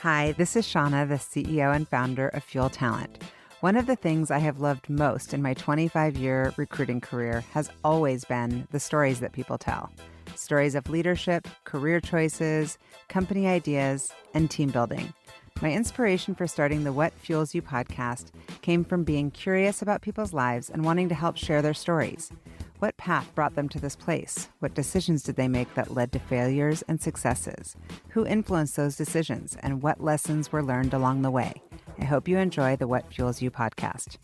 Hi, this is Shauna, the CEO and founder of Fuel Talent. One of the things I have loved most in my 25-year recruiting career has always been the stories that people tell. Stories of leadership, career choices, company ideas, and team building. My inspiration for starting the What Fuels You podcast came from being curious about people's lives and wanting to help share their stories. What path brought them to this place? What decisions did they make that led to failures and successes? Who influenced those decisions, and what lessons were learned along the way? I hope you enjoy the What Fuels You podcast.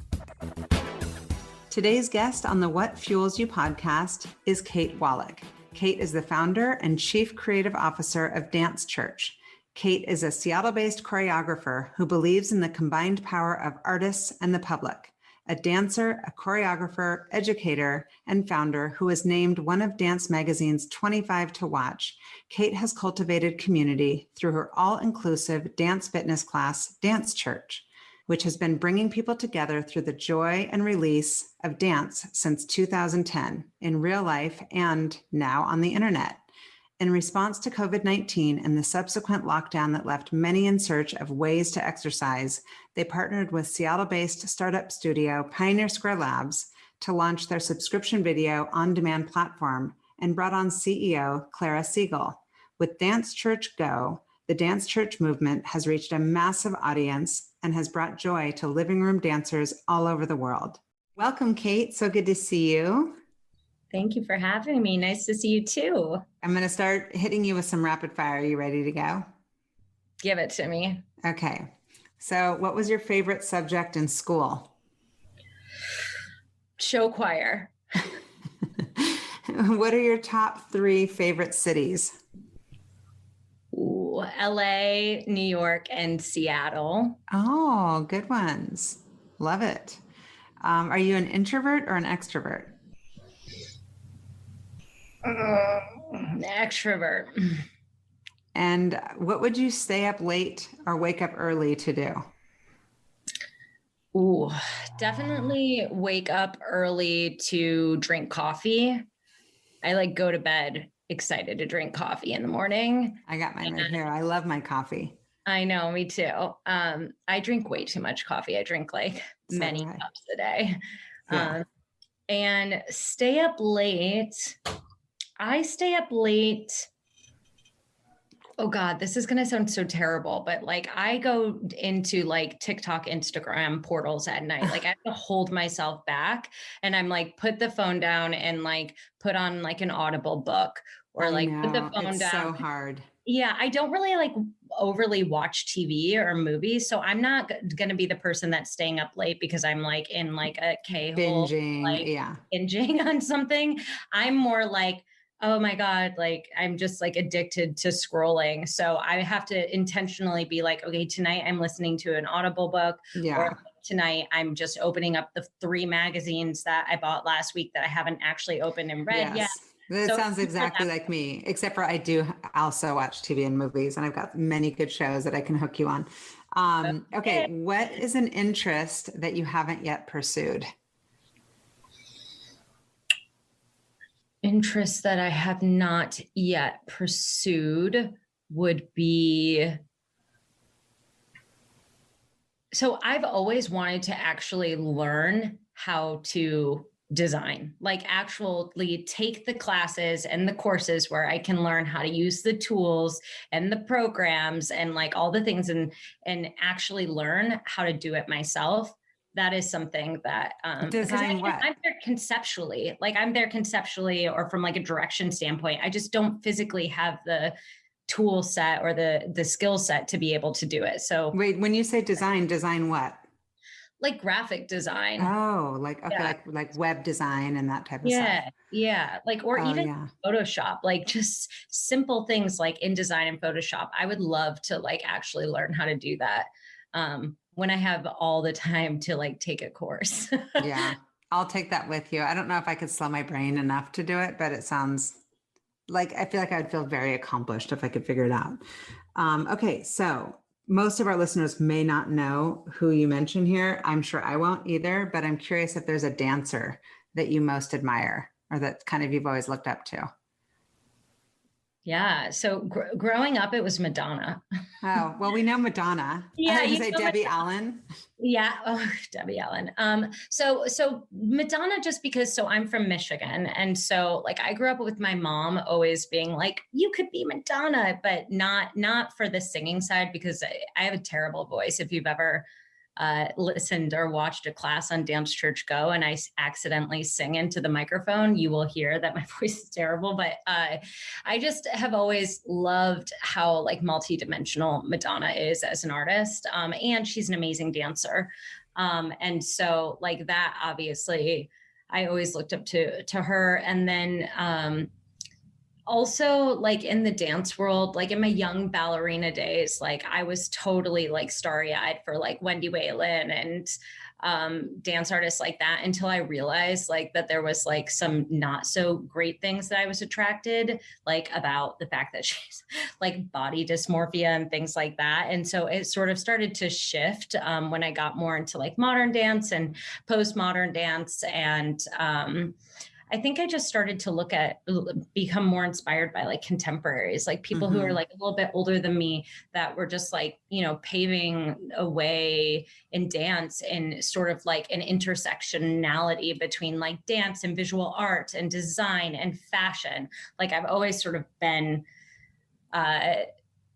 Today's guest on the What Fuels You podcast is Kate Wallich. Kate is the founder and chief creative officer of Dance Church. Kate is a Seattle-based choreographer who believes in the combined power of artists and the public. A dancer, a choreographer, educator, and founder who was named one of Dance Magazine's 25 to Watch, Kate has cultivated community through her all-inclusive dance fitness class, Dance Church, which has been bringing people together through the joy and release of dance since 2010 in real life and now on the internet. In response to COVID-19 and the subsequent lockdown that left many in search of ways to exercise, they partnered with Seattle-based startup studio Pioneer Square Labs to launch their subscription video on-demand platform and brought on CEO Clara Siegel. With Dance Church Go, the Dance Church movement has reached a massive audience and has brought joy to living room dancers all over the world. Welcome, Kate. So good to see you. Thank you for having me. Nice to see you too. I'm going to start hitting you with some rapid fire. Are you ready to go? Give it to me. Okay. So what was your favorite subject in school? Show choir. What are your top 3 favorite cities? Ooh, LA, New York, and Seattle. Oh, good ones. Love it. Are you an introvert or an extrovert? Extrovert. And what would you stay up late or wake up early to do? Ooh, definitely wake up early to drink coffee. I go to bed excited to drink coffee in the morning. I got mine right here. I love my coffee. I know, me too. I drink way too much coffee. I drink many cups a day. Yeah. And stay up late. I stay up late. Oh God, this is going to sound so terrible, but I go into TikTok, Instagram portals at night. I have to hold myself back and I'm put the phone down and put on an Audible book or put the phone it's down. So hard. Yeah. I don't really overly watch TV or movies. So I'm not going to be the person that's staying up late because I'm in a K-hole, binging on something. I'm more oh my God, I'm just addicted to scrolling. So I have to intentionally be okay, tonight I'm listening to an Audible book. Yeah. Or tonight I'm just opening up the 3 magazines that I bought last week that I haven't actually opened and read yet. That sounds exactly like me, except for I do also watch TV and movies, and I've got many good shows that I can hook you on. Okay. What is an interest that you haven't yet pursued? Interests that I have not yet pursued would be, so I've always wanted to actually learn how to design, actually take the classes and the courses where I can learn how to use the tools and the programs and all the things and actually learn how to do it myself. That is something that design what? I'm there conceptually, or from a direction standpoint. I just don't physically have the tool set or the skill set to be able to do it. So wait, when you say design what? Graphic design. Oh, like web design and that type of stuff. Yeah. Even Photoshop, just simple things like InDesign and Photoshop. I would love to actually learn how to do that. When I have all the time to take a course. Yeah, I'll take that with you. I don't know if I could slow my brain enough to do it, but it sounds I feel like I'd feel very accomplished if I could figure it out. Okay, so most of our listeners may not know who you mentioned here. I'm sure I won't either, but I'm curious if there's a dancer that you most admire or that kind of you've always looked up to. Yeah. So growing up, it was Madonna. Oh, well, we know Madonna. I Yeah, heard you you say know Debbie Allen. Yeah. Oh, Debbie Allen. So Madonna, just because, so I'm from Michigan. And so like, I grew up with my mom always being like, you could be Madonna, but not for the singing side, because I have a terrible voice. If you've ever listened or watched a class on Dance Church Go and I accidentally sing into the microphone, you will hear that my voice is terrible. But I just have always loved how like multidimensional Madonna is as an artist. And she's an amazing dancer. And so like that, obviously, I always looked up to her. And then also like in the dance world, like in my young ballerina days, like I was totally like starry-eyed for like Wendy Whalen and dance artists like that, until I realized like that there was like some not so great things that I was attracted like about the fact that she's like body dysmorphia and things like that. And so it sort of started to shift when I got more into like modern dance and postmodern dance. And I think I just started to become more inspired by like contemporaries, like people who are like a little bit older than me, that were just like, you know, paving a way in dance and sort of like an intersectionality between like dance and visual art and design and fashion. Like I've always sort of been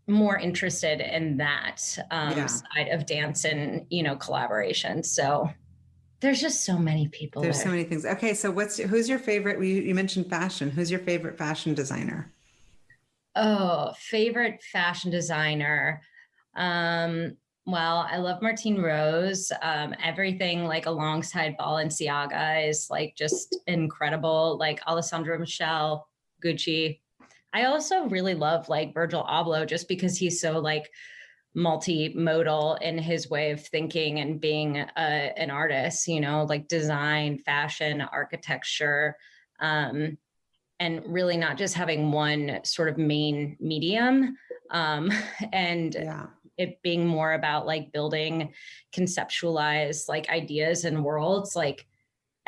more interested in that side of dance and, you know, collaboration. So there's just so many people There's there. so many things. Okay, so who's your favorite? You mentioned fashion. Who's your favorite fashion designer? Oh, favorite fashion designer. Um, well, I love Martine Rose. Everything like alongside Balenciaga is like just incredible. Like Alessandro Michele, Gucci. I also really love like Virgil Abloh, just because he's so like multimodal in his way of thinking and being an artist, you know, like design, fashion, architecture. And really not just having one sort of main medium, um, and Yeah. it being more about like building conceptualized like ideas and worlds. Like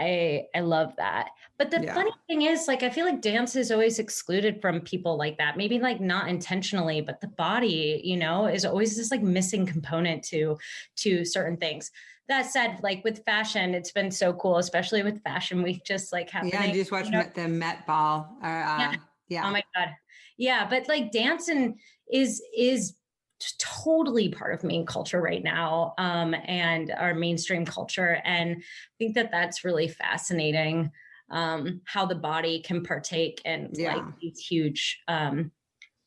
I love that. But the funny thing is, like, I feel like dance is always excluded from people like that. Maybe like not intentionally, but the body, you know, is always this like missing component to certain things. That said, like with fashion, it's been so cool, especially with Fashion Week just like Yeah, and happening. you just watch You know, the Met Ball. yeah. Oh Yeah. my God. Yeah. But like dancing is totally part of main culture right now, and our mainstream culture. And I think that that's really fascinating, how the body can partake in like Yeah. these huge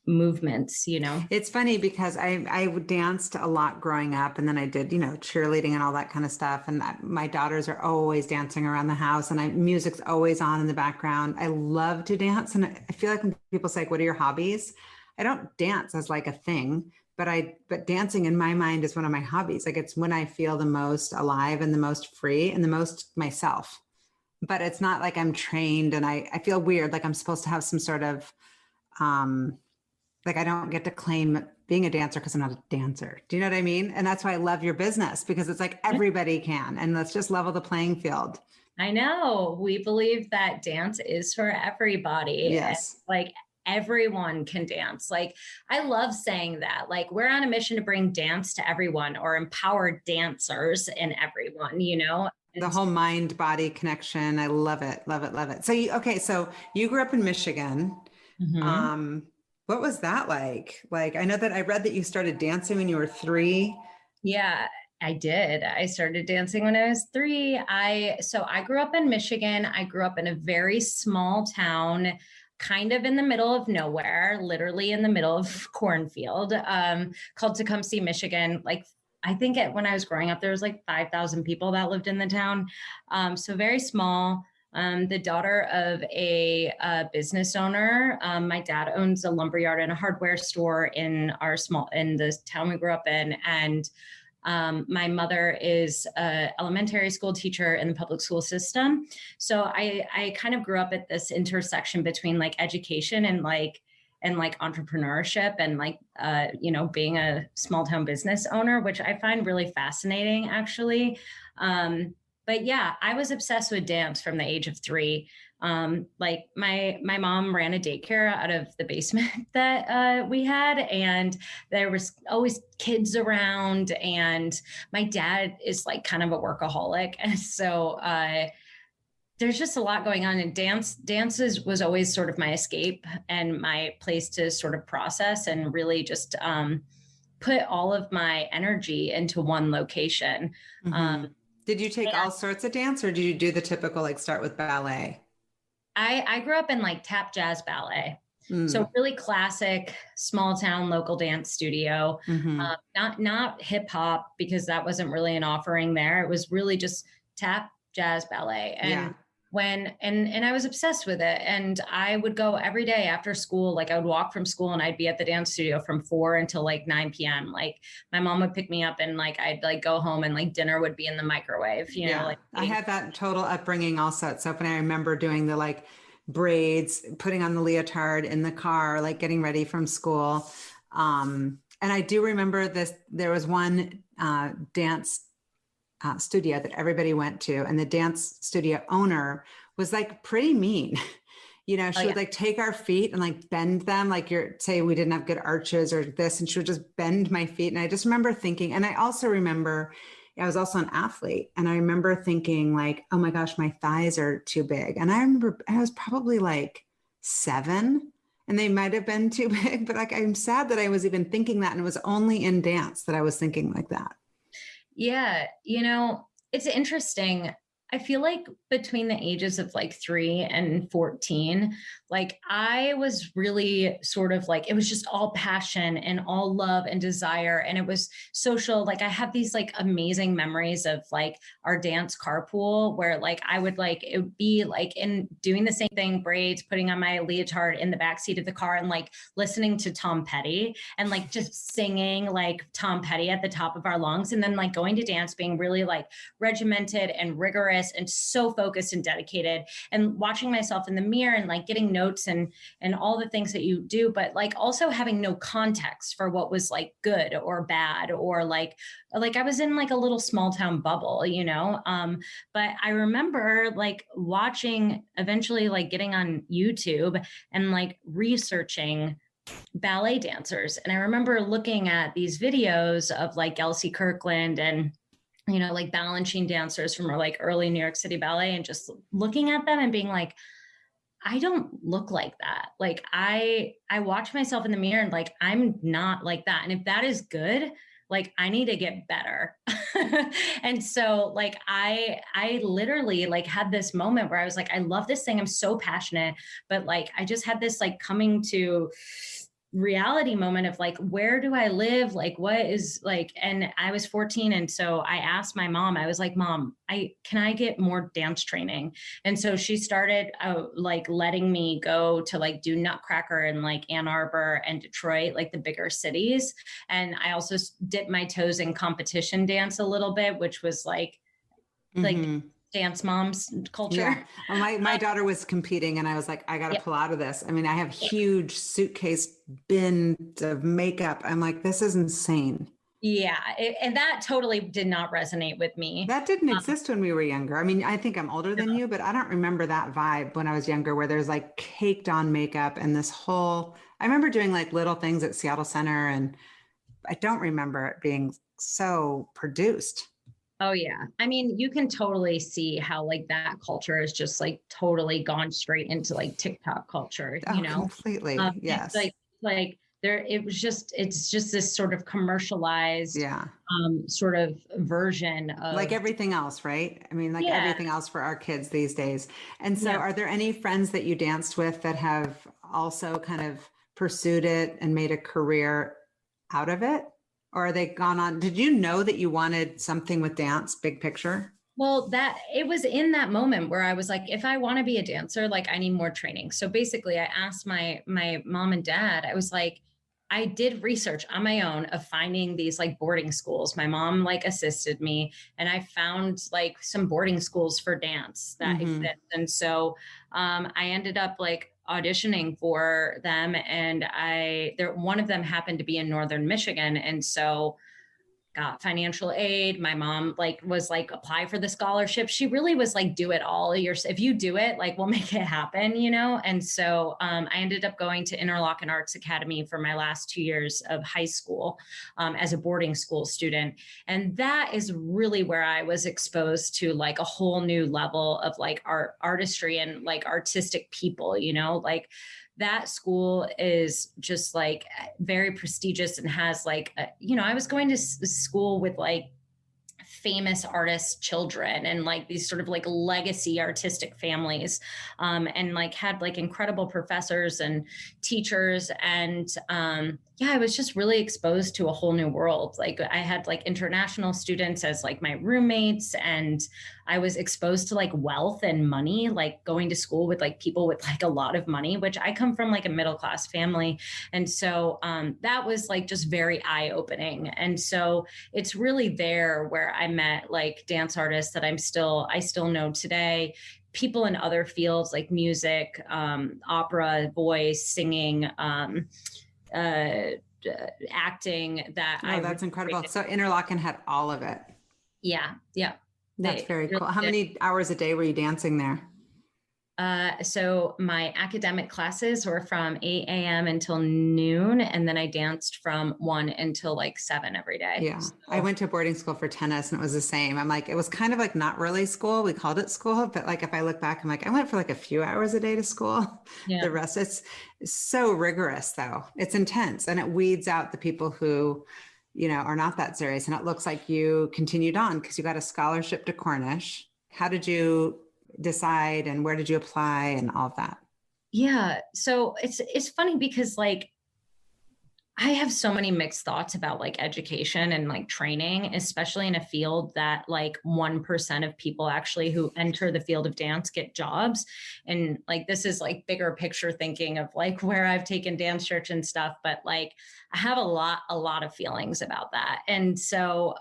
movements, you know? It's funny because I danced a lot growing up, and then I did, you know, cheerleading and all that kind of stuff. And my daughters are always dancing around the house, and music's always on in the background. I love to dance, and I feel like when people say, "What are your hobbies?" I don't dance as like a thing, but dancing in my mind is one of my hobbies. Like it's when I feel the most alive and the most free and the most myself. But it's not like I'm trained, and I feel weird, like I'm supposed to have some sort of um like I don't get to claim being a dancer because I'm not a dancer. Do you know what I mean? And that's why I love your business, because it's like everybody can, and let's just level the playing field. I know. We believe that dance is for everybody. And Yes. like everyone can dance. Like I love saying that. Like we're on a mission to bring dance to everyone, or empower dancers in everyone, you know? The And whole mind body connection. I love it. Love it. Love it. So okay. So you grew up in Michigan. Mhm. What was that like? Like, I know that I read that you started dancing when you were 3. Yeah, I did. I started dancing when I was 3. I grew up in Michigan. I grew up in a very small town, kind of in the middle of nowhere, literally in the middle of cornfield, called Tecumseh, Michigan. Like I think when I was growing up, there was like 5,000 people that lived in the town. So very small. The daughter of a business owner. My dad owns a lumberyard and a hardware store in the town we grew up in, and my mother is an elementary school teacher in the public school system. So I kind of grew up at this intersection between like education and like entrepreneurship and like you know, being a small town business owner, which I find really fascinating actually. but yeah, I was obsessed with dance from the age of 3. Like my mom ran a daycare out of the basement that we had, and there was always kids around. And my dad is like kind of a workaholic, and so there's just a lot going on. And dances was always sort of my escape and my place to sort of process and really just put all of my energy into one location. Mm-hmm. Did you take all sorts of dance, or did you do the typical, like start with ballet? I grew up in like tap jazz ballet. So really classic, small town local dance studio. Mm-hmm. Not hip hop, because that wasn't really an offering there. It was really just tap jazz ballet. Yeah. And and I was obsessed with it. And I would go every day after school. Like I would walk from school and I'd be at the dance studio from 4 until like 9 p.m. Like my mom would pick me up and like I'd like go home and like dinner would be in the microwave, you know, Yeah. like I had that total upbringing also at Soap, and I remember doing the like braids, putting on the leotard in the car, like getting ready from school. And I do remember this, there was one dance studio that everybody went to, and the dance studio owner was like pretty mean. You know, oh she yeah. would like take our feet and like bend them, like you're say we didn't have good arches or this, and she would just bend my feet. And I just remember thinking, and I also remember I was also an athlete, and I remember thinking like, oh my gosh, my thighs are too big. And I remember I was probably like 7, and they might have been too big, but like I'm sad that I was even thinking that, and it was only in dance that I was thinking like that. Yeah, it's interesting. I feel like between the ages of like 3 and 14, like I was really sort of like, it was just all passion and all love and desire. And it was social. Like I have these like amazing memories of like our dance carpool where like I would like, it would be like in doing the same thing, braids, putting on my leotard in the backseat of the car and like listening to Tom Petty and like just singing like Tom Petty at the top of our lungs. And then like going to dance, being really like regimented and rigorous and so focused and dedicated, and watching myself in the mirror and like getting notes and all the things that you do, but like also having no context for what was like good or bad, or like I was in like a little small town bubble, but I remember like watching, eventually like getting on YouTube and like researching ballet dancers. And I remember looking at these videos of like Elsie Kirkland and like Balanchine dancers from like early New York City ballet, and just looking at them and being like, I don't look like that. Like I watch myself in the mirror and like, I'm not like that. And if that is good, like I need to get better. And so like I literally like had this moment where I was like, I love this thing. I'm so passionate, but like I just had this like coming to reality moment of like, where do I live? Like, what is like, and I was 14. And so I asked my mom, I was like, Mom, can I get more dance training? And so she started like letting me go to like do Nutcracker in like Ann Arbor and Detroit, like the bigger cities. And I also dipped my toes in competition dance a little bit, which was like, Mm-hmm. dance moms culture. Yeah. Well, my daughter was competing, and I was like, I got to Yeah. pull out of this. I mean, I have huge suitcase bins of makeup. I'm like, this is insane. Yeah. And that totally did not resonate with me. That didn't exist when we were younger. I mean, I think I'm older than you, but I don't remember that vibe when I was younger, where there's like caked on makeup and this whole, I remember doing like little things at Seattle Center, and I don't remember it being so produced. Oh yeah. I mean, you can totally see how like that culture is just like totally gone straight into like TikTok culture, Oh, completely. It's Yes. like there it's just this sort of commercialized Yeah. sort of version Like of everything else, right? I mean, like yeah. everything else for our kids these days. And so, Yeah. are there any friends that you danced with that have also kind of pursued it and made a career out of it? Or are they gone on? Did you know that you wanted something with dance, big picture? Well, that it was in that moment where I was like, if I want to be a dancer, like I need more training. So basically, I asked my mom and dad. I was like, I did research on my own of finding these like boarding schools. My mom like assisted me, and I found like some boarding schools for dance that Mm-hmm. exist. And so I ended up like auditioning for them, and one of them happened to be in Northern Michigan, and so got financial aid. My mom like was like, apply for the scholarship. She really was like, do it all. If you do it, like we'll make it happen, you know? And so I ended up going to Interlochen Arts Academy for my last 2 years of high school as a boarding school student. And that is really where I was exposed to like a whole new level of like artistry and like artistic people, you know, like that school is just like very prestigious and has like, you know, I was going to school with like famous artists' children and like these sort of like legacy artistic families, and like had like incredible professors and teachers. And yeah, I was just really exposed to a whole new world. Like I had like international students as like my roommates, and I was exposed to like wealth and money, like going to school with like people with like a lot of money, which I come from like a middle class family. And so that was like just very eye opening. And so it's really there where I met like dance artists that I still know today, people in other fields like music, opera, voice, singing, acting that that's incredible. So Interlochen had all of it. Yeah. Yeah. That's very cool. How many hours a day were you dancing there? So my academic classes were from 8 a.m. until noon. And then I danced from 1 until like 7 every day. Yeah. So, I went to boarding school for tennis and it was the same. I'm like, it was kind of like not really school. We called it school, but like, if I look back, I'm like, I went for like a few hours a day to school. Yeah. The rest, it's so rigorous though. It's intense and it weeds out the people who, you know, are not that serious. And it looks like you continued on because you got a scholarship to Cornish. How did you decide and where did you apply and all of that? Yeah. So it's funny because like I have so many mixed thoughts about like education and like training, especially in a field that like 1% of people actually who enter the field of dance get jobs. And like, this is like bigger picture thinking of like where I've taken dance church and stuff, but like I have a lot of feelings about that. And so,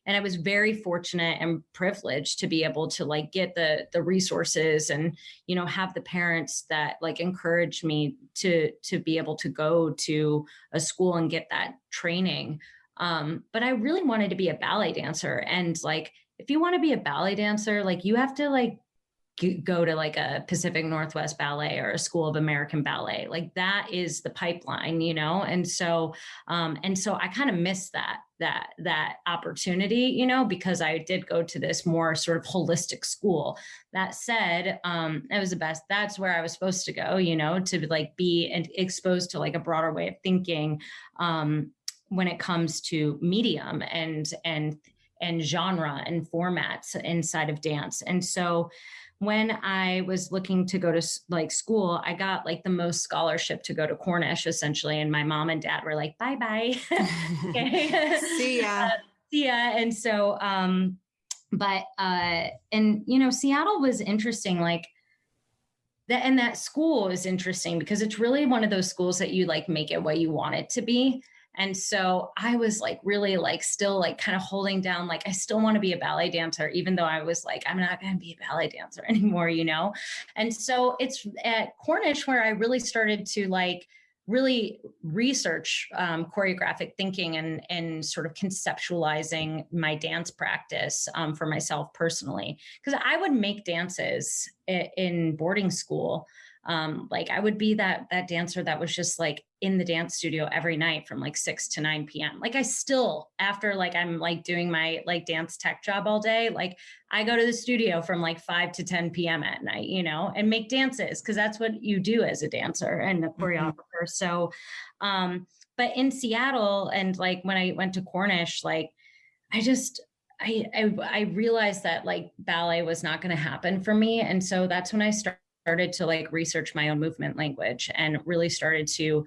and I was very fortunate and privileged to be able to like get the resources and, you know, have the parents that like encouraged me to be able to go to a school and get that training. But I really wanted to be a ballet dancer. And like, if you want to be a ballet dancer, like you have to like go to like a Pacific Northwest Ballet or a School of American Ballet. Like that is the pipeline, you know? And so I kind of missed that opportunity, you know, because I did go to this more sort of holistic school. That said, it was the best. That's where I was supposed to go, you know, to like be exposed to like a broader way of thinking, when it comes to medium and genre and formats inside of dance. And so when I was looking to go to like school, I got like the most scholarship to go to Cornish essentially. And my mom and dad were like, bye. See ya. See ya. And so, and you know, Seattle was interesting. Like that, and that school is interesting because it's really one of those schools that you like make it what you want it to be. And so I was like, really like still like kind of holding down, like, I still want to be a ballet dancer, even though I was like, I'm not going to be a ballet dancer anymore, you know? And so it's at Cornish where I really started to like really research choreographic thinking and sort of conceptualizing my dance practice for myself personally. Because I would make dances in boarding school. Like I would be that dancer that was just like in the dance studio every night from like 6 to 9 p.m. Like I still, after like I'm like doing my like dance tech job all day, like I go to the studio from like 5 to 10 p.m. at night, you know, and make dances because that's what you do as a dancer and a choreographer. Mm-hmm. So, but in Seattle and like when I went to Cornish, like I realized that like ballet was not going to happen for me. And so that's when I started to like research my own movement language and really started to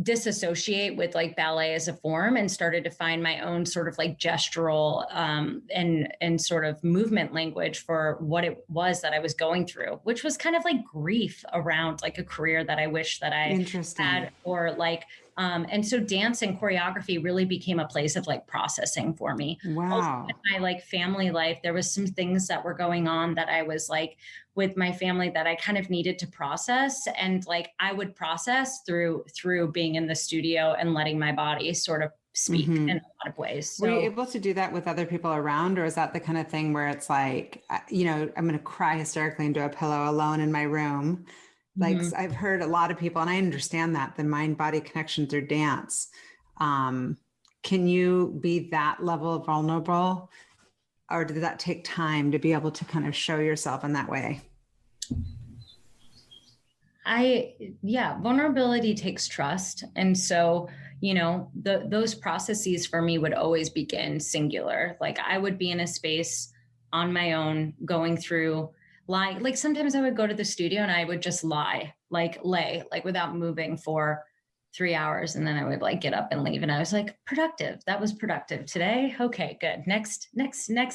disassociate with like ballet as a form and started to find my own sort of like gestural and sort of movement language for what it was that I was going through, which was kind of like grief around like a career that I wish that I had, or like and so dance and choreography really became a place of like processing for me. Wow. Also in my like family life, there was some things that were going on that I was like with my family that I kind of needed to process. And like I would process through being in the studio and letting my body sort of speak in a lot of ways. Were you So able to do that with other people around, or is that the kind of thing where it's like, I'm going to cry hysterically into a pillow alone in my room? Like mhm. I've heard a lot of people, and I understand that the mind-body connection through dance. Can you be that level of vulnerable, or did that take time to be able to kind of show yourself in that way? Vulnerability takes trust. And so, those processes for me would always begin singular. Like I would be in a space on my own going through like sometimes I would go to the studio and I would just lay like without moving for 3 hours. And then I would like get up and leave. And I was like, productive. That was productive today. Okay, good. Next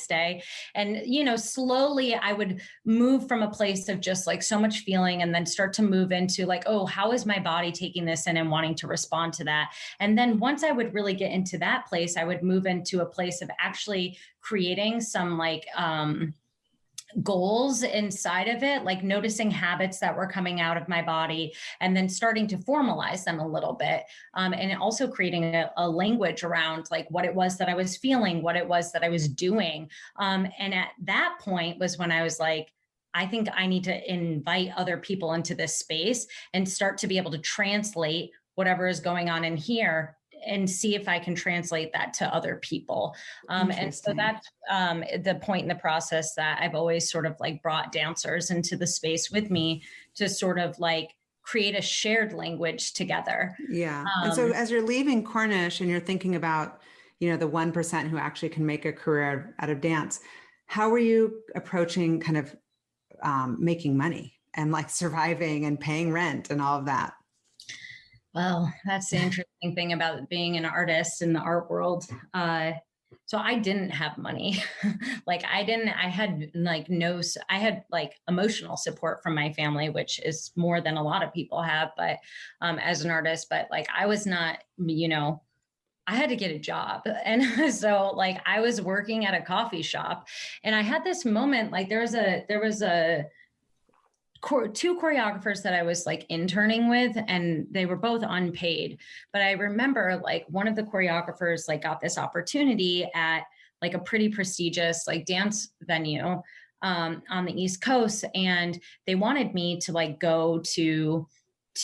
day. And, slowly I would move from a place of just like so much feeling and then start to move into like, oh, how is my body taking this in and wanting to respond to that? And then once I would really get into that place, I would move into a place of actually creating some like, goals inside of it, like noticing habits that were coming out of my body and then starting to formalize them a little bit. And also creating a language around like what it was that I was feeling, what it was that I was doing. And at that point was when I was like, I think I need to invite other people into this space and start to be able to translate whatever is going on in here and see if I can translate that to other people. And so that's the point in the process that I've always sort of like brought dancers into the space with me to sort of like create a shared language together. Yeah. And so as you're leaving Cornish and you're thinking about, the 1% who actually can make a career out of dance, how were you approaching kind of making money and like surviving and paying rent and all of that? Well, that's the interesting thing about being an artist in the art world. So I didn't have money. I had like I had like emotional support from my family, which is more than a lot of people have, but as an artist, but like I was not, I had to get a job. And so like I was working at a coffee shop and I had this moment, like there was two choreographers that I was like interning with, and they were both unpaid. But I remember like one of the choreographers like got this opportunity at like a pretty prestigious like dance venue on the East Coast, and they wanted me to like go to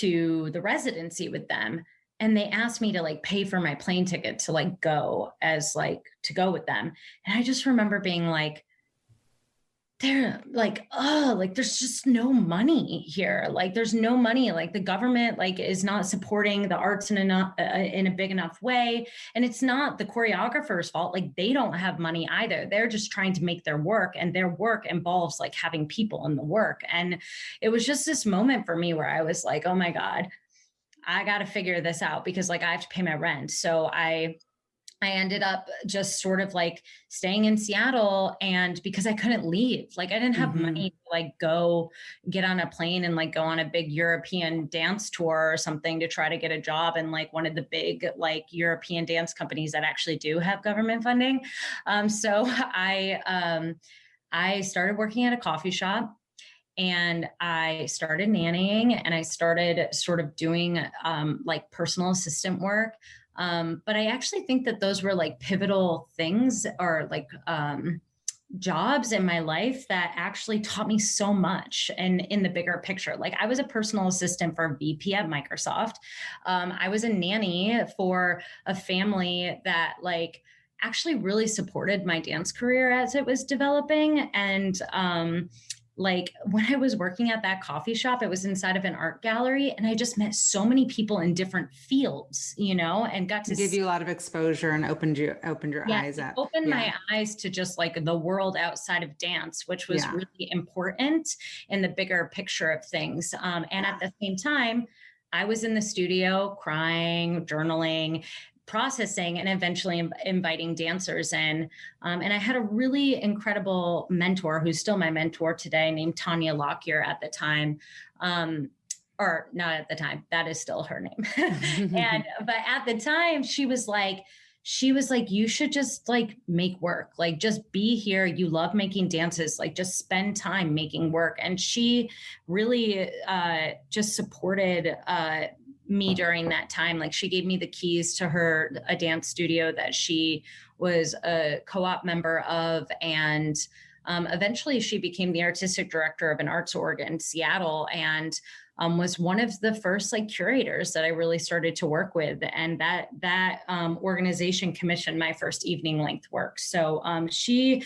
the residency with them. And they asked me to like pay for my plane ticket to like go to go with them. And I just remember being like, they're like, oh, like there's just no money here. Like there's no money. Like the government like is not supporting the arts in a big enough way. And it's not the choreographer's fault. Like they don't have money either. They're just trying to make their work, and their work involves like having people in the work. And it was just this moment for me where I was like, oh my God, I got to figure this out because like I have to pay my rent. So I ended up just sort of like staying in Seattle, and because I couldn't leave, like I didn't have money to like go get on a plane and like go on a big European dance tour or something to try to get a job in like one of the big like European dance companies that actually do have government funding. So I started working at a coffee shop, and I started nannying, and I started sort of doing like personal assistant work. But I actually think that those were like pivotal things, or like jobs in my life that actually taught me so much and in the bigger picture. Like I was a personal assistant for a VP at Microsoft. I was a nanny for a family that like actually really supported my dance career as it was developing. And like when I was working at that coffee shop, it was inside of an art gallery, and I just met so many people in different fields, and got to give you a lot of exposure and opened your eyes up. Opened my eyes to just like the world outside of dance, which was really important in the bigger picture of things. And at the same time, I was in the studio crying, journaling, processing, and eventually inviting dancers in. And I had a really incredible mentor who's still my mentor today, named Tanya Lockyer at the time. Or not at the time, that is still her name. But at the time she was like, you should just like make work, like just be here. You love making dances, like just spend time making work. And she really just supported me during that time. Like she gave me the keys to a dance studio that she was a co-op member of. And eventually she became the artistic director of an arts org in Seattle, and was one of the first like curators that I really started to work with. And that organization commissioned my first evening length work. So she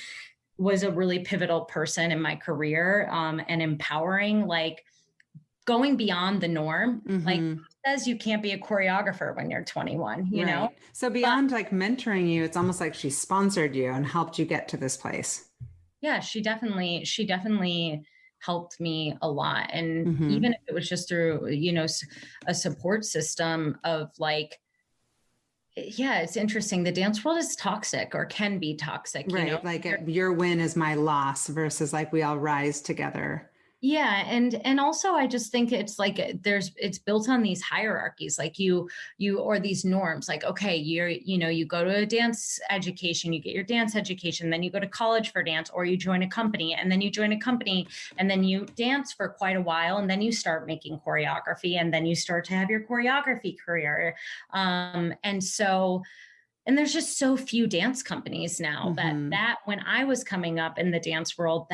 was a really pivotal person in my career, and empowering, like going beyond the norm. Like says you can't be a choreographer when you're 21, you know? So beyond like mentoring you, it's almost like she sponsored you and helped you get to this place. Yeah, she definitely helped me a lot. And even if it was just through, you know, a support system of like, yeah, it's interesting. The dance world is toxic, or can be toxic, you know? Like your win is my loss versus like we all rise together. Yeah. And also I just think it's like it's built on these hierarchies, like you or these norms, like, okay, you go to a dance education, you get your dance education, then you go to college for dance, or you join a company, and then you join a company, and then you dance for quite a while, and then you start making choreography, and then you start to have your choreography career. And there's just so few dance companies now that when I was coming up in the dance world,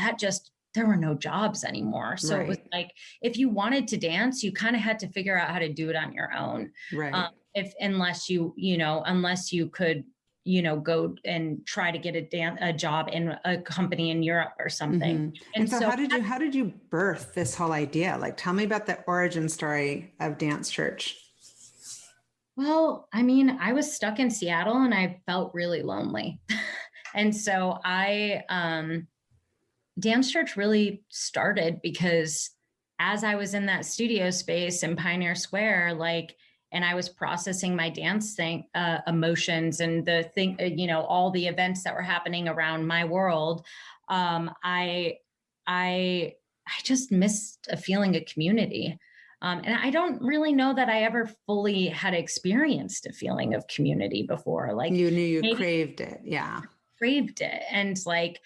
there were no jobs anymore. So it was like, if you wanted to dance, you kind of had to figure out how to do it on your own. Unless you could, go and try to get a job in a company in Europe or something. And so how did you birth this whole idea? Like, tell me about the origin story of Dance Church. Well, I mean, I was stuck in Seattle and I felt really lonely. And so Dance Church really started because as I was in that studio space in Pioneer Square, and I was processing my dance emotions and all the events that were happening around my world. I just missed a feeling of community. And I don't really know that I ever fully had experienced a feling of community before. Like you knew you craved it. Yeah. Craved it. And like,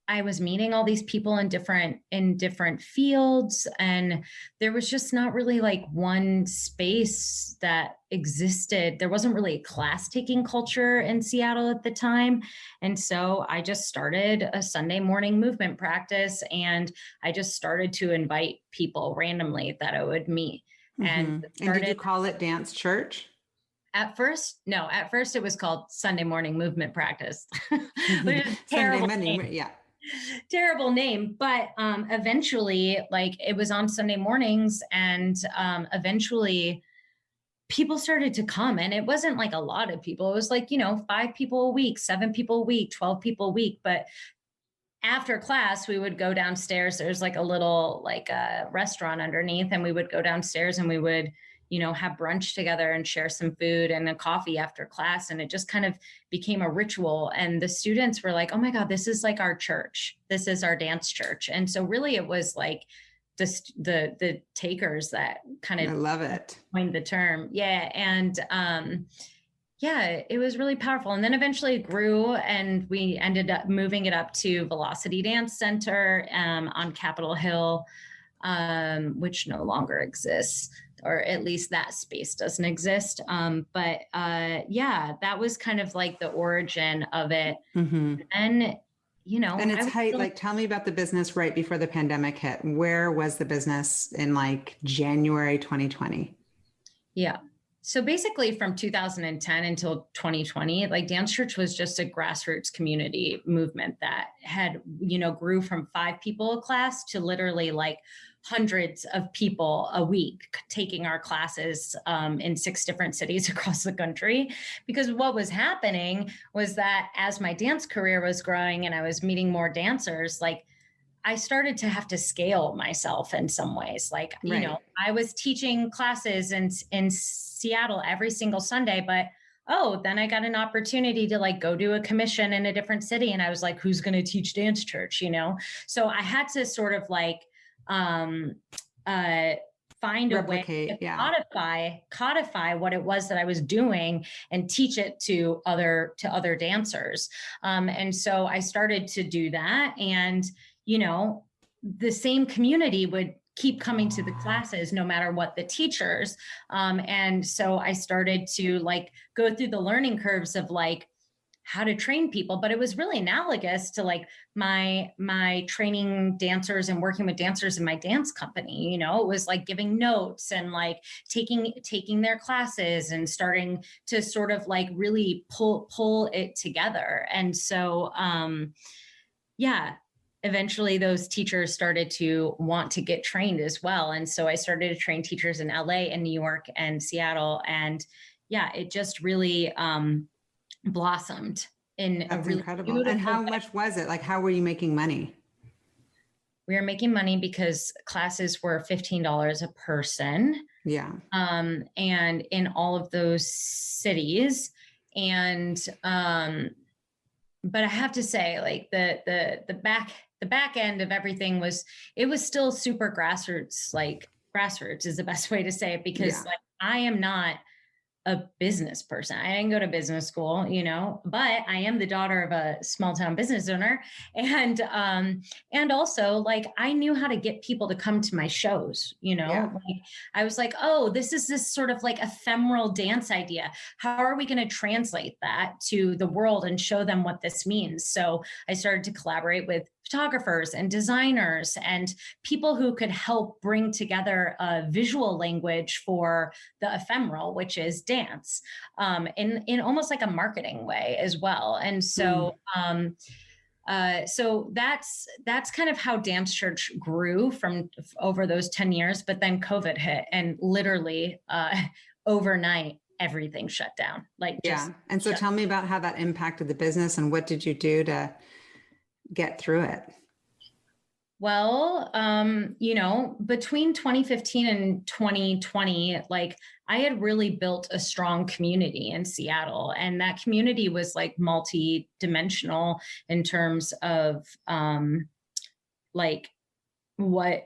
I was meeting all these people in different fields, and there was just not really like one space that existed. There wasn't really a class taking culture in Seattle at the time. And so I just started a Sunday morning movement practice, and I just started to invite people randomly that I would meet. And did you call it Dance Church? At first, no. At first, it was called Sunday morning movement practice. Terrible name. Yeah. Terrible name, but eventually, like, it was on Sunday mornings, and eventually people started to come, and it wasn't like a lot of people. It was like, 5 people a week, 7 people a week, 12 people a week. But after class, we would go downstairs. There's like a little restaurant underneath, and we would go downstairs and we would have brunch together and share some food and a coffee after class. And it just kind of became a ritual. And the students were like, oh my God, this is like our church. This is our dance church. And so really it was like the takers that kind of, I love it, coined the term. Yeah. And it was really powerful. And then eventually it grew, and we ended up moving it up to Velocity Dance Center on Capitol Hill, which no longer exists, or at least that space doesn't exist. But that was kind of like the origin of it. And, and its height, like, tell me about the business right before the pandemic hit. Where was the business in like January 2020? Yeah. So basically from 2010 until 2020, like Dance Church was just a grassroots community movement that had, grew from 5 people a class to literally like hundreds of people a week taking our classes in 6 different cities across the country. Because what was happening was that as my dance career was growing and I was meeting more dancers, like I started to have to scale myself in some ways. Like, I was teaching classes in Seattle every single Sunday, but then I got an opportunity to like go do a commission in a different city. And I was like, who's going to teach Dance Church, So I had to sort of like, find a way to codify what it was that I was doing and teach it to other dancers. And so I started to do that, and the same community would keep coming to the classes no matter what the teachers. And so I started to like go through the learning curves of like how to train people, but it was really analogous to like my training dancers and working with dancers in my dance company. You know, it was like giving notes and like taking their classes and starting to sort of like really pull it together. And so yeah, eventually those teachers started to want to get trained as well. And so I started to train teachers in LA and New York and Seattle. And yeah, it just really blossomed in a That's really incredible. And beautiful how way. much was it? Like, how were you making money? We were making money because classes were $15 a person. Yeah. And in all of those cities. And but I have to say, like the back end of everything was, it was still super grassroots. Like grassroots is the best way to say it, because like I am not a business person. I didn't go to business school, you know, but I am the daughter of a small town business owner. And also like I knew how to get people to come to my shows, you know, Yeah. like I was like, oh, this is this sort of like ephemeral dance idea. How are we going to translate that to the world and show them what this means? So I started to collaborate with photographers and designers and people who could help bring together a visual language for the ephemeral, which is dance, in almost like a marketing way as well. And so, so that's kind of how Dance Church grew from over those 10 years. But then COVID hit, and literally overnight, everything shut down. Like just And so tell me about how that impacted the business and what did you do to get through it? Well, you know, between 2015 and 2020, like I had really built a strong community in Seattle, and that community was like multi-dimensional in terms of like what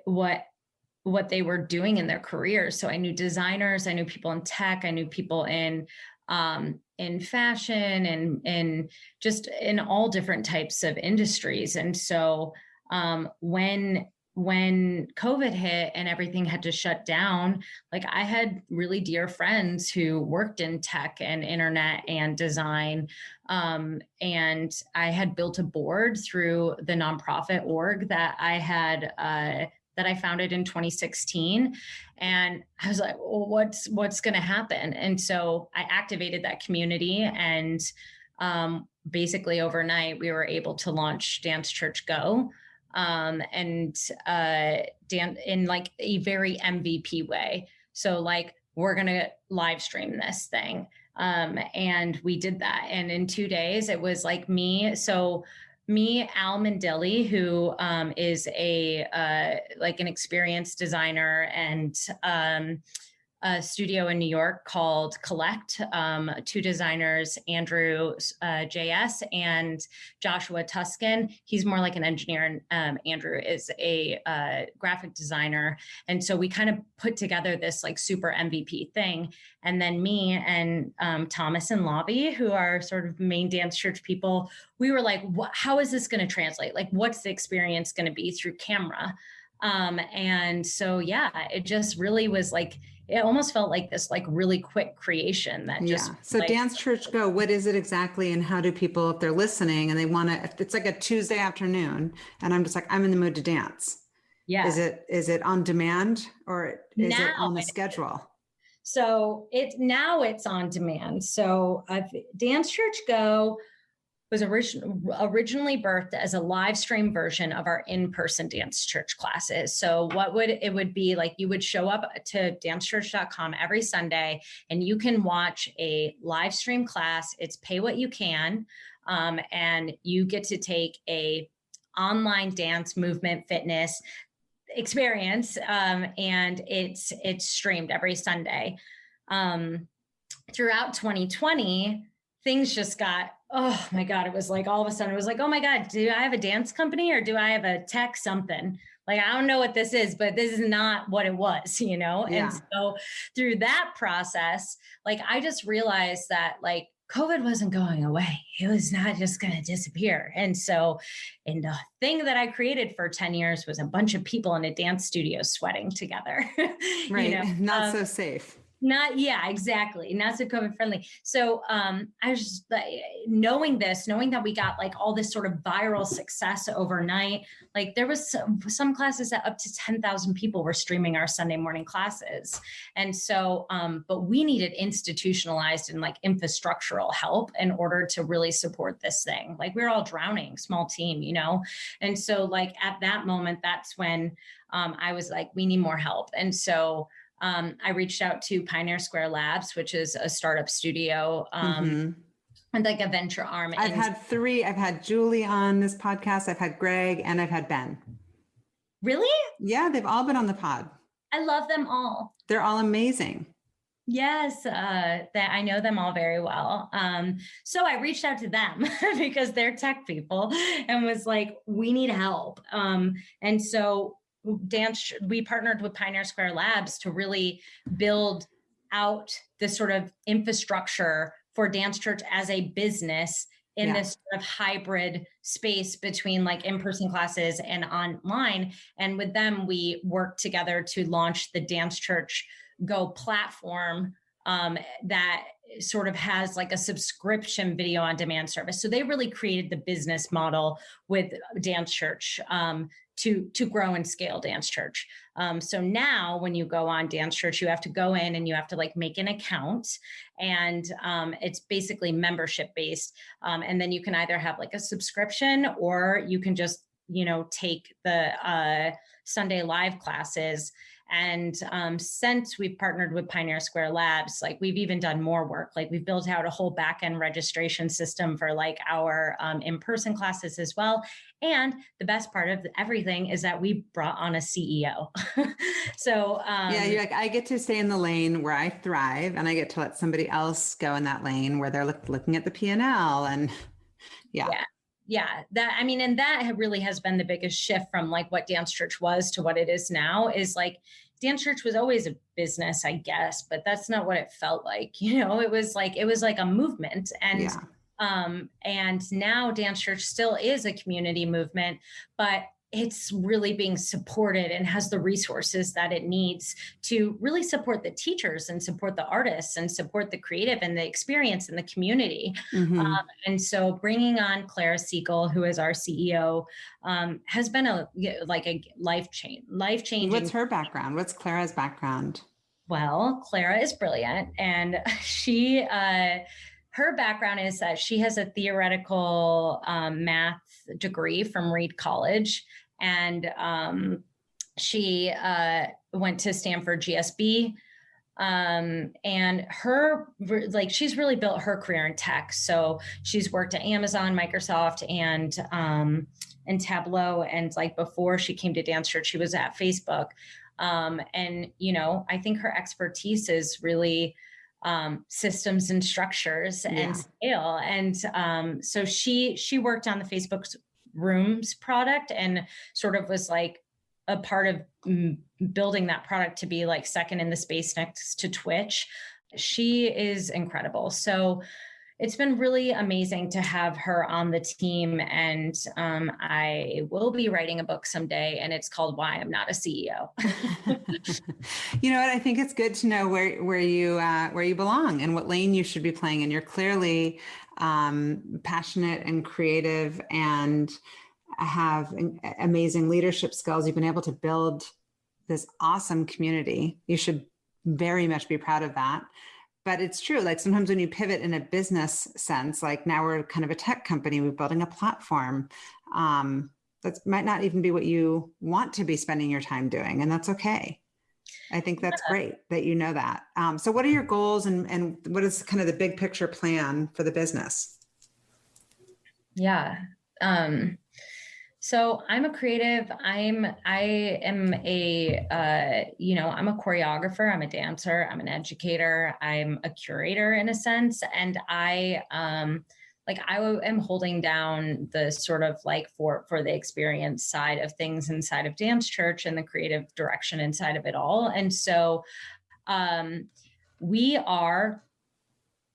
they were doing in their careers. So I knew designers, I knew people in tech, I knew people in fashion and just in all different types of industries. And so when COVID hit and everything had to shut down, like I had really dear friends who worked in tech and internet and design. And I had built a board through the nonprofit org that I founded in 2016. And I was like, well, what's going to happen? And so I activated that community, and basically overnight we were able to launch Dance Church Go. And in like a very MVP way. So like, we're going to live stream this thing. And we did that. And in 2 days, it was like me, Al Mandeli, who is like an experienced designer, and a studio in New York called Collect, two designers, Andrew JS and Joshua Tuscan. He's more like an engineer, and Andrew is a graphic designer. And so we kind of put together this like super MVP thing. And then me and Thomas and Lobby, who are sort of main Dance Church people, we were like, how is this going to translate? Like, what's the experience going to be through camera? And so, yeah, it just really was like, it almost felt like this like really quick creation that just So like, Dance Church Go, what is it exactly? And how do people, if they're listening and they want to, it's like a Tuesday afternoon and I'm just like, I'm in the mood to dance. yeah. Is it on demand or is it on a schedule? So now it's on demand. So Dance Church Go was originally birthed as a live stream version of our in-person Dance Church classes. So it would be like, you would show up to dancechurch.com every Sunday and you can watch a live stream class. It's pay what you can. And you get to take a online dance movement fitness experience. And it's streamed every Sunday. Throughout 2020, things just got, oh my God, it was like all of a sudden, it was like, oh my God, do I have a dance company or do I have a tech something? Like, I don't know what this is, but this is not what it was, you know? Yeah. And so through that process, like, I just realized that like COVID wasn't going away. It was not just going to disappear. And so, and the thing that I created for 10 years was a bunch of people in a dance studio sweating together, Right. you know? Not so safe. Not, yeah, exactly. Not so COVID friendly. So I was just like, knowing that we got like all this sort of viral success overnight, like there was some classes that up to 10,000 people were streaming our Sunday morning classes. And so, but we needed institutionalized and like infrastructural help in order to really support this thing. Like we were all drowning, small team, you know? And so like at that moment, that's when I was like, we need more help. And so I reached out to Pioneer Square Labs, which is a startup studio and like a venture arm. I've had three. I've had Julie on this podcast. I've had Greg and I've had Ben. Really? Yeah, they've all been on the pod. I love them all. They're all amazing. Yes, that I know them all very well. So I reached out to them because they're tech people and was like, we need help. And so we partnered with Pioneer Square Labs to really build out this sort of infrastructure for Dance Church as a business in this sort of hybrid space between like in-person classes and online. And with them, we worked together to launch the Dance Church Go platform that sort of has like a subscription video on demand service. So they really created the business model with Dance Church to grow and scale Dance Church. So now when you go on Dance Church, you have to go in and you have to like make an account, and it's basically membership based. And then you can either have like a subscription or you can just, you know, take the Sunday live classes. And since we've partnered with Pioneer Square Labs, like we've even done more work. Like we've built out a whole back-end registration system for like our in-person classes as well. And the best part of everything is that we brought on a CEO. So yeah, you're like, I get to stay in the lane where I thrive, and I get to let somebody else go in that lane where they're looking at the P&L. And yeah, that, I mean, and that really has been the biggest shift from like what Dance Church was to what it is now. Is like Dance Church was always a business, I guess, but that's not what it felt like. You know, it was like a movement. And and now Dance Church still is a community movement, but it's really being supported and has the resources that it needs to really support the teachers and support the artists and support the creative and the experience in the community. And so bringing on Clara Siegel, who is our CEO, has been a life-changing. What's her background? What's Clara's background? Well, Clara is brilliant, and she her background is that she has a theoretical math degree from Reed College, and she went to Stanford GSB. And she's really built her career in tech. So she's worked at Amazon, Microsoft, and Tableau. And like before she came to Dance Church, she was at Facebook. And, you know, I think her expertise is really systems and structures and scale. And so she worked on the Facebook Rooms product and sort of was like a part of building that product to be like second in the space next to Twitch. She is incredible. So it's been really amazing to have her on the team. And I will be writing a book someday, and it's called Why I'm Not a CEO. You know what? I think it's good to know where you belong and what lane you should be playing in. You're clearly passionate and creative and have amazing leadership skills. You've been able to build this awesome community. You should very much be proud of that. But it's true. Like sometimes when you pivot in a business sense, like now we're kind of a tech company, we're building a platform. That might not even be what you want to be spending your time doing. And that's okay. I think that's great that you know that. So what are your goals and what is kind of the big picture plan for the business? Yeah. So I'm a creative. I am a, I'm a choreographer. I'm a dancer. I'm an educator. I'm a curator in a sense. And I, like I am holding down the sort of like for the experience side of things inside of Dance Church and the creative direction inside of it all. And so we are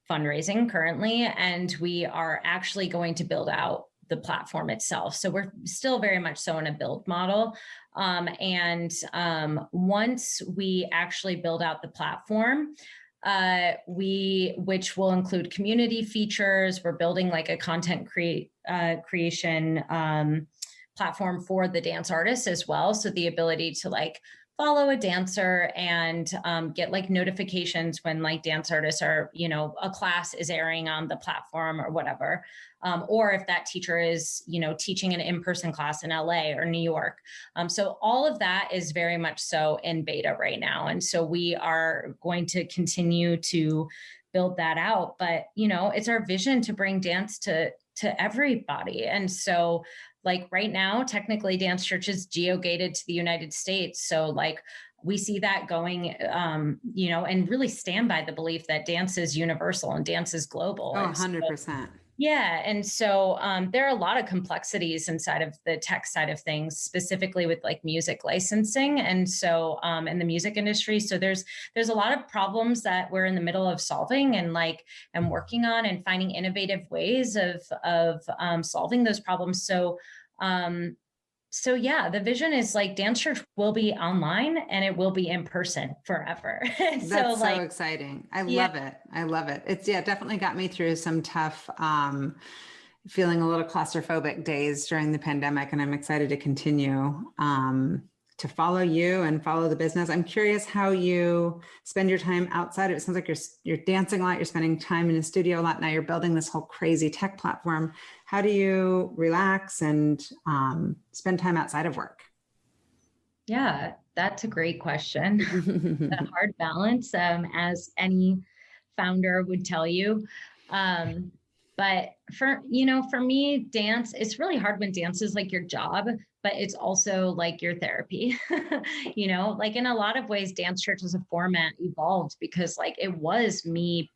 fundraising currently, and we are actually going to build out the platform itself. So we're still very much so in a build model. Once we actually build out the platform, which will include community features, we're building like a content creation platform for the dance artists as well. So the ability to like follow a dancer and get like notifications when like dance artists are, you know, a class is airing on the platform or whatever. Or if that teacher is, you know, teaching an in-person class in LA or New York. So all of that is very much so in beta right now. And so we are going to continue to build that out. But, you know, it's our vision to bring dance to everybody. And so like right now, technically Dance Church is geo-gated to the United States. So like we see that going, you know, and really stand by the belief that dance is universal and dance is global. Oh, 100%. Yeah. And so there are a lot of complexities inside of the tech side of things, specifically with like music licensing. And so in the music industry, so there's a lot of problems that we're in the middle of solving and like I'm working on and finding innovative ways of solving those problems. So yeah, the vision is like Dance Church will be online and it will be in person forever. That's so exciting. I love it. I love it. It's definitely got me through some tough, feeling a little claustrophobic days during the pandemic. And I'm excited to continue to follow you and follow the business. I'm curious how you spend your time outside. It sounds like you're dancing a lot. You're spending time in the studio a lot. Now you're building this whole crazy tech platform. How do you relax and spend time outside of work? Yeah, that's a great question. A hard balance, as any founder would tell you. But for me, dance, it's really hard when dance is like your job, but it's also like your therapy. You know, like in a lot of ways, Dance Church as a format evolved because like it was me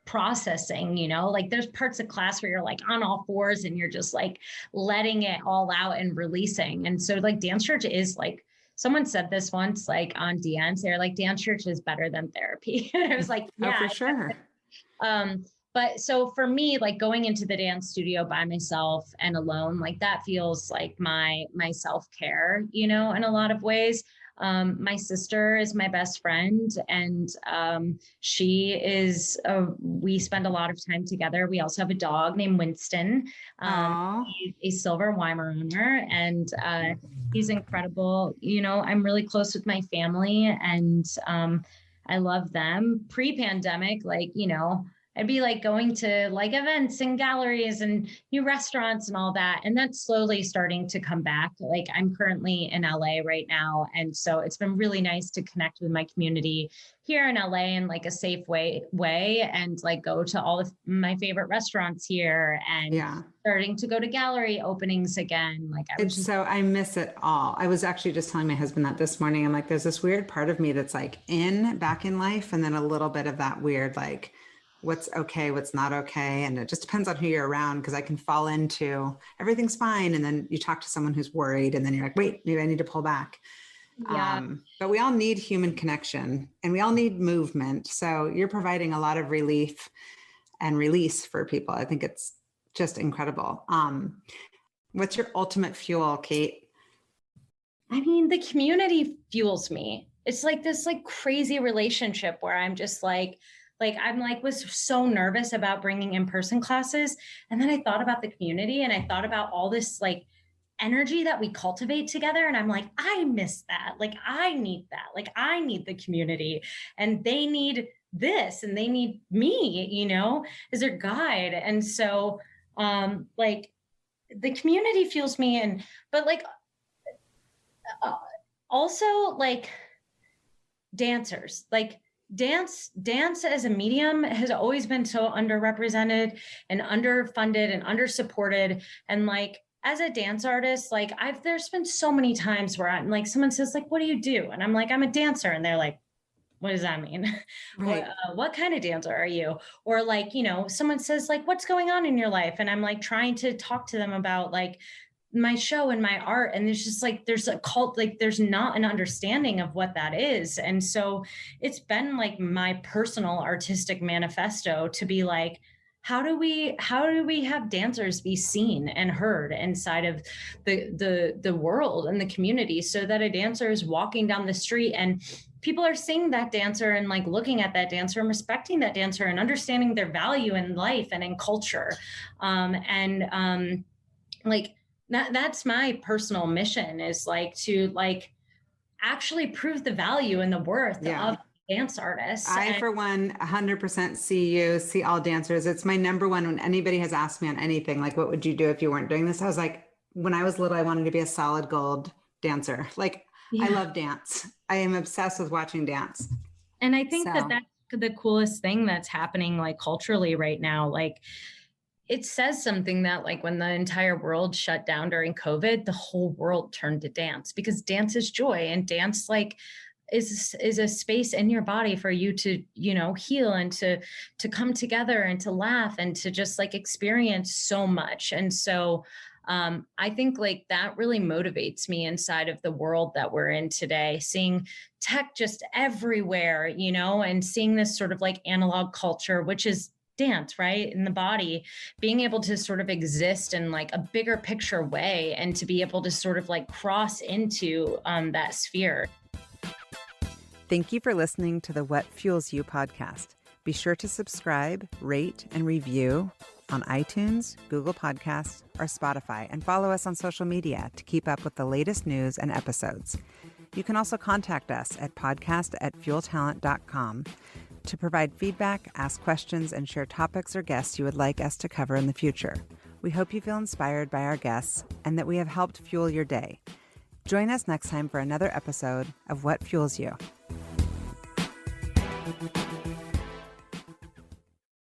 processing, you know, like there's parts of class where you're like on all fours and you're just like letting it all out and releasing. And so like Dance Church is like, someone said this once, like on DMs, they're like, Dance Church is better than therapy. And I was like, yeah, oh, for sure. But so for me, like going into the dance studio by myself and alone, like that feels like my self-care, you know, in a lot of ways. My sister is my best friend and she is, we spend a lot of time together. We also have a dog named Winston. He's a silver Weimaraner and he's incredible. You know, I'm really close with my family and I love them. Pre-pandemic, like, you know, I'd be like going to like events and galleries and new restaurants and all that. And that's slowly starting to come back. Like I'm currently in LA right now. And so it's been really nice to connect with my community here in LA in like a safe way and like go to all of my favorite restaurants here and starting to go to gallery openings again. Like I miss it all. I was actually just telling my husband that this morning. I'm like, there's this weird part of me that's like back in life. And then a little bit of that weird, like, what's okay, what's not okay. And it just depends on who you're around because I can fall into everything's fine. And then you talk to someone who's worried and then you're like, wait, maybe I need to pull back. Yeah. But we all need human connection and we all need movement. So you're providing a lot of relief and release for people. I think it's just incredible. What's your ultimate fuel, Kate? I mean, the community fuels me. It's like this like crazy relationship where I'm just like I'm like was so nervous about bringing in-person classes. And then I thought about the community and I thought about all this like energy that we cultivate together. And I'm like, I miss that. Like, I need that. Like, I need the community and they need this and they need me, you know, as their guide. And so like the community fuels me but like also like dancers, like dance as a medium has always been so underrepresented and underfunded and undersupported. And like as a dance artist, like there's been so many times where I'm like, someone says like, what do you do? And I'm like, I'm a dancer. And they're like, what does that mean? Right. What kind of dancer are you? Or like, someone says like, what's going on in your life? And I'm like trying to talk to them about like my show and my art. And there's just like, there's a cult, like there's not an understanding of what that is. And so it's been like my personal artistic manifesto to be like, how do we have dancers be seen and heard inside of the world and the community, so that a dancer is walking down the street and people are seeing that dancer and like looking at that dancer and respecting that dancer and understanding their value in life and in culture. Like that's my personal mission, is like to like actually prove the value and the worth of dance artists. I, for one, 100% see all dancers. It's my number one when anybody has asked me on anything, like, what would you do if you weren't doing this? I was like, when I was little, I wanted to be a solid gold dancer. Like, I love dance. I am obsessed with watching dance. And I think that that's the coolest thing that's happening like culturally right now. Like, it says something that like when the entire world shut down during COVID, the whole world turned to dance, because dance is joy, and dance like is a space in your body for you to, heal and to come together and to laugh and to just like experience so much. And so I think like that really motivates me inside of the world that we're in today, seeing tech just everywhere, and seeing this sort of like analog culture, which is dance, right, in the body, being able to sort of exist in like a bigger picture way and to be able to sort of like cross into that sphere. Thank you for listening to the What Fuels You podcast. Be sure to subscribe, rate, and review on iTunes, Google Podcasts, or Spotify, and follow us on social media to keep up with the latest news and episodes. You can also contact us at podcast@fueltalent.com to provide feedback, ask questions, and share topics or guests you would like us to cover in the future. We hope you feel inspired by our guests and that we have helped fuel your day. Join us next time for another episode of What Fuels You.